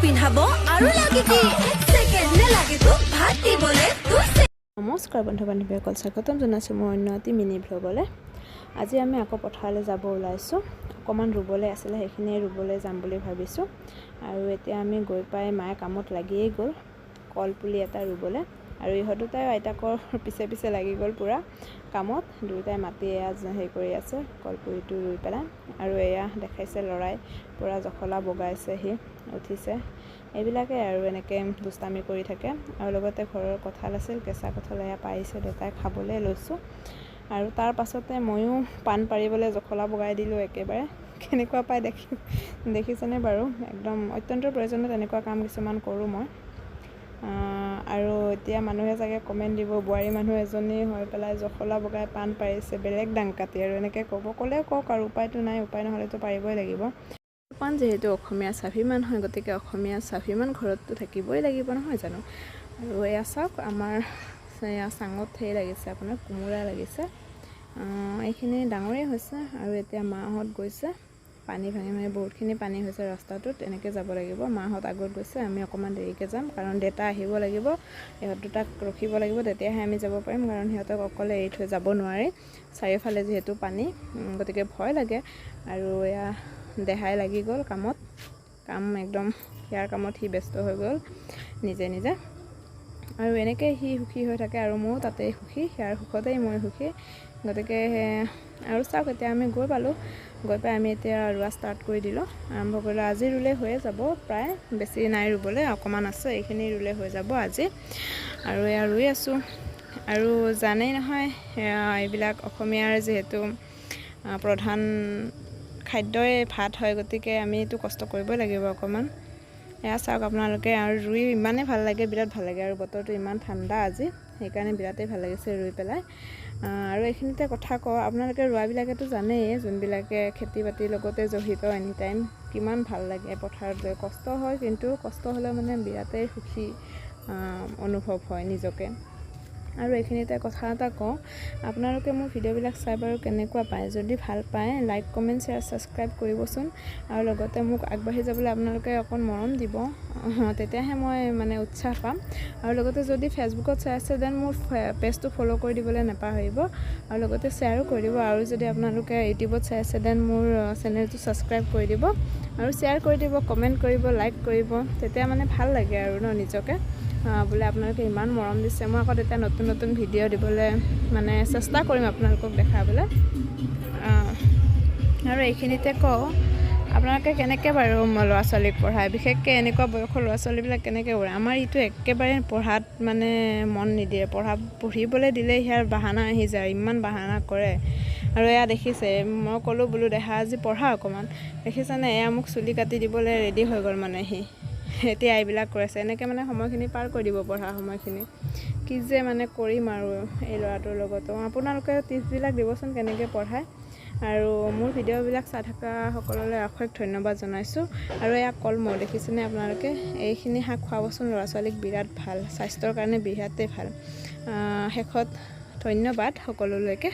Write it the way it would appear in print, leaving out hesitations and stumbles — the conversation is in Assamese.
পিন্ধাব আৰু লাগে কি এক সেকেন্ড নালাগে তো ভাত দিবলে নমস্কাৰ বন্ধু বান্ধৱীসকল স্বাগতম জনাইছোঁ মোৰ অন্য এটি মিনি ভ্লগলৈ। আজি আমি আকৌ পথাৰলৈ যাব ওলাইছোঁ। অকণমান ৰুবলৈ আছিলে, সেইখিনি ৰুবলৈ যাম বুলি ভাবিছোঁ। আৰু এতিয়া আমি গৈ পাই মায়ে কামত লাগিয়েই গ'ল কলপুলি এটা ৰুবলৈ। আৰু ইহঁত দুটাই আইতাকৰ পিছে পিছে লাগি গ'ল পূৰা কামত। দুয়োটাই মাটি এয়া হেৰি কৰি আছে কলপুলিটো ৰুই পেলাই। আৰু এয়া দেখাইছে ল'ৰাই পূৰা জখলা বগাইছেহি, উঠিছে। এইবিলাকে আৰু এনেকৈ দুষ্টামি কৰি থাকে। আৰু লগতে ঘৰৰ কঁঠাল আছিল, কেঁচা কঁঠাল এয়া পাৰিছে দেউতাই খাবলৈ লৈছোঁ। আৰু তাৰ পাছতে ময়ো পাণ পাৰিবলৈ জখলা বগাই দিলোঁ একেবাৰে। কেনেকুৱা পাই দেখিছেনে বাৰু? একদম অত্যন্ত প্ৰয়োজনীয় তেনেকুৱা কাম কিছুমান কৰোঁ মই। আৰু এতিয়া মানুহে চাগে কমেণ্ট দিব, বোৱাৰী মানুহ এজনী হৈ পেলাই জখলা বগাই পাণ পাৰিছে, বেলেগ ডাং কাটি। আৰু এনেকৈ ক'লেও কওক আৰু, উপায়টো নাই, উপায় নহ'লেতো পাৰিবই লাগিব। পাণ যিহেতু অসমীয়া স্বাভিমান হয়, গতিকে অসমীয়া স্বাভিমান ঘৰততো থাকিবই লাগিব নহয় জানো। আৰু এয়া চাওক, আমাৰ এয়া চাঙত সেই লাগিছে, আপোনাৰ কোমোৰা লাগিছে। এইখিনি ডাঙৰেই হৈছে। আৰু এতিয়া মাহঁত গৈছে পানী ভাঙি বহুতখিনি পানী হৈছে ৰাস্তাটোত, এনেকৈ যাব লাগিব। মাহঁত আগত গৈছে, আমি অকণমান দেৰিকৈ যাম, কাৰণ দেউতা আহিব লাগিব, ইহঁত দুটাক ৰখিব লাগিব, তেতিয়াহে আমি যাব পাৰিম। কাৰণ সিহঁতক অকলে এৰি থৈ যাব নোৱাৰি, চাৰিওফালে যিহেতু পানী, গতিকে ভয় লাগে। আৰু এয়া দেহাই লাগি গ'ল কামত, একদম ইয়াৰ কামত সি ব্যস্ত হৈ গ'ল নিজে নিজে। আৰু এনেকৈ সি সুখী হৈ থাকে আৰু ময়ো তাতেই সুখী, ইয়াৰ সুখতেই মই সুখী। গতিকে আৰু চাওক, এতিয়া আমি গৈ পালোঁ। গৈ পাই আমি এতিয়া ৰোৱা ষ্টাৰ্ট কৰি দিলোঁ, আৰম্ভ কৰিলোঁ। আজি ৰুলে হৈয়ে যাব, প্ৰায় বেছি নাই ৰুবলৈ, অকণমান আছে, এইখিনি ৰুলে হৈ যাব আজি। আৰু এয়া ৰুই আছোঁ। আৰু জানেই নহয়, এইবিলাক অসমীয়াৰ যিহেতু প্ৰধান খাদ্যই ভাত হয়, গতিকে আমিতো কষ্ট কৰিবই লাগিব অকণমান। এয়া চাওক আপোনালোকে, আৰু ৰুই ইমানেই ভাল লাগে, বিৰাট ভাল লাগে। আৰু বতৰটো ইমান ঠাণ্ডা আজি, সেইকাৰণে বিৰাটেই ভাল লাগিছে ৰুই পেলাই। আৰু এইখিনিতে কথা কওঁ, আপোনালোকে ৰোৱাবিলাকেতো জানেই, যোনবিলাকে খেতি বাতিৰ লগতে জড়িত এনি টাইম, কিমান ভাল লাগে পথাৰত গৈ। কষ্ট হয়, কিন্তু কষ্ট হ'লেও মানে বিৰাটেই সুখী অনুভৱ হয় নিজকে। আৰু এইখিনিতে কথা এটা কওঁ, আপোনালোকে মোৰ ভিডিঅ'বিলাক চাই বাৰু কেনেকুৱা পায়? যদি ভাল পায়, লাইক কমেণ্ট শ্বেয়াৰ ছাবস্ক্ৰাইব কৰিবচোন। আৰু লগতে মোক আগবাঢ়ি যাবলৈ আপোনালোকে অকণ মৰম দিব, তেতিয়াহে মই মানে উৎসাহ পাম। আৰু লগতে যদি ফেচবুকত চাই আছে, দেন মোৰ পেজটো ফ'ল' কৰি দিবলৈ নাপাহৰিব। আৰু লগতে শ্বেয়াৰো কৰি দিব। আৰু যদি আপোনালোকে ইউটিউবত চাই আছে, দেন মোৰ চেনেলটো ছাবস্ক্ৰাইব কৰি দিব, আৰু শ্বেয়াৰ কৰি দিব, কমেণ্ট কৰিব, লাইক কৰিব। তেতিয়া মানে ভাল লাগে আৰু নিজকে, বোলে আপোনালোকে ইমান মৰম দিছে। মই আকৌ তেতিয়া নতুন নতুন ভিডিঅ' দিবলৈ মানে চেষ্টা কৰিম আপোনালোকক দেখাবলৈ। আৰু এইখিনিতে কওঁ, আপোনালোকে কেনেকৈ বাৰু ল'ৰা ছোৱালীক পঢ়ায়, বিশেষকৈ এনেকুৱা বয়সৰ ল'ৰা ছোৱালীবিলাক কেনেকৈ পঢ়ায়? আমাৰ ইটো একেবাৰে পঢ়াত মানে মন নিদিয়ে, পঢ়িবলৈ দিলে ইয়াৰ বাহানা আহি যায়, ইমান বাহানা কৰে। আৰু এয়া দেখিছে, মই ক'লোঁ বোলো দেহা আজি পঢ়া অকণমান, দেখিছেনে? এয়া মোক চুলি কাটি দিবলৈ ৰেডি হৈ গ'ল মানে সি। এতিয়া এইবিলাক কৰিছে, এনেকৈ মানে সময়খিনি পাৰ কৰি দিব, পঢ়া সময়খিনি। কি যে মানে কৰিম আৰু এই ল'ৰাটোৰ লগতো। আপোনালোকে টিপছবিলাক দিবচোন কেনেকৈ পঢ়ায়। আৰু মোৰ ভিডিঅ'বিলাক চাই থকা সকললৈ অশেষ ধন্যবাদ জনাইছোঁ। আৰু এয়া কলমৌ দেখিছেনে আপোনালোকে? এইখিনি শাক খুৱাবচোন ল'ৰা ছোৱালীক, বিৰাট ভাল, স্বাস্থ্যৰ কাৰণে বিৰাটেই ভাল। শেষত ধন্যবাদ সকলোলৈকে।